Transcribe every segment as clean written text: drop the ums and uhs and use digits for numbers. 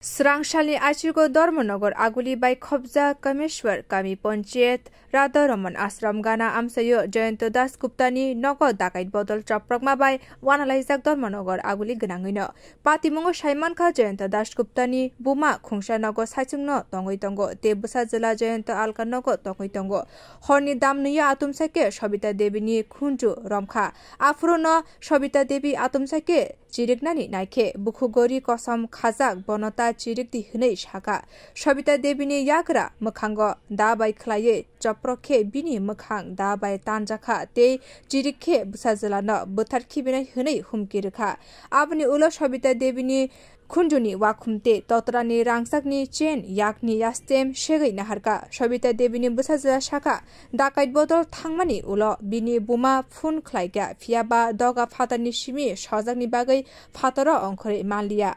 Srangshalni Achigo Dormonogar Aguli by Khobja Kameshwar Kami Panchayat Radha Raman Ashram Gana Amsayo Jayanto Das Guptani Nogo Dakait Bodol Chaprakma by Wanalaizak Dormonogar Aguli Ganangino Patimungo Shaimanka Jayanto Das Guptani Buma Khungsha Nogo Saichungno Tongoi Tongo Debusa Zila Jayanto Alka Nogo Tongoi Tongo Horni Damnuya Atum Seke Shobita Debini Khunju Romkha Afruno Shobita Debi Atum Seke Chiriknani Naike Bukhugori Kosam Khazak Bonota Chirikti Hne Shaka Shobita Debini Yagra Mukhango Dabai Klaye Chaprokhe Bini Mukhang Dabai Tanjaka Te Chirikhe Busazalana Butarki Bina Hne Humkirka Abni Ulo Shobita Debini Khunjuni Wakumte Totrani Rangsakni Chen Yakni Yastem Shegai Naharka Shobita Debini Busazala Shaka Dakait Bodol Thangmani Ulo Bini Buma Phun Khlaiga Fiaba Doga Fatani Shimi Shazakni Bagai Fatara Onkore Malia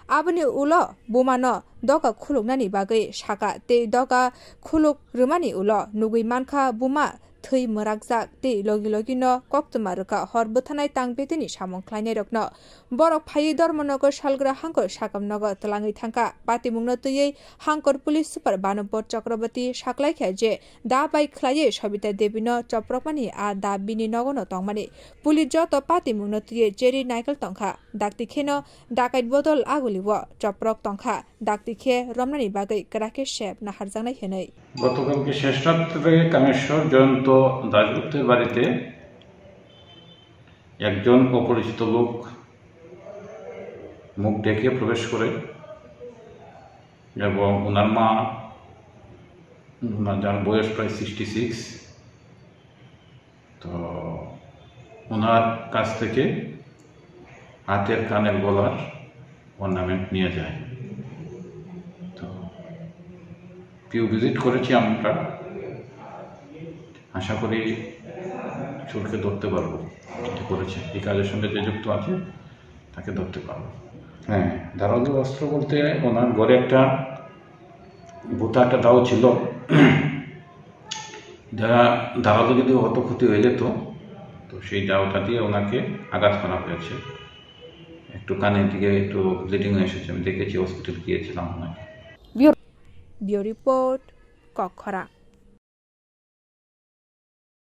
Abni Ulo Bumano Doga Khuluknani Bagai Shaka Te Doga Khuluk Rumani Ulo Nugui Manka Buma Thui Murakzak Te Logi Logino Koktumaruka Horbutanai Tang Betini Shamon Kleine Rokno Borok Pai Dormonogo Shalgra Hankor Shakam Nogo Telangi Tangka Pati Mungno Tuye Hankor Police Super Banopor Chakrabati Shaklai Khaje Da Bai Klaye Shobita Debino Chaprokmani A Da Bini Nogono Tongmani Puli Joto Pati Mungno Tuye Jerry Naikal Tongkha Dakti Kheno Dakait Bodol Aguliwo Chaprok Tongkha Dakti Khe Romnani Bagai Krake Shep Naharjangnai Henai গতকালকে শেষ রাত্রে কামেশ্বর জয়ন্ত দাশগুপ্তের বাড়িতে একজন অপরিচিত লোক মুখ ঢেকে প্রবেশ করে এবং ওনার মা যার বয়স প্রায় 66 তো ওনার কাছ থেকে হাতের কানের গলার অর্নামেন্ট নিয়ে যায় কেউ ভিজিট করেছি আমরা আশা করি চোরকে ধরতে পারবো করেছে এই কাজের সঙ্গে যে যুক্ত আছে তাকে ধরতে পারবো হ্যাঁ ধারালো অস্ত্র বলতে ওনার ঘরে একটা বোতা একটা দাও ছিল যারা ধারালো যদি অত ক্ষতি হয়ে যেত তো সেই দাওটা দিয়ে ওনাকে আঘাত করা হয়েছে একটু কানের দিকে একটু ব্লিডিং এসেছে আমি দেখেছি হসপিটাল গিয়েছিলাম ওনাকে Bio Report Kokhara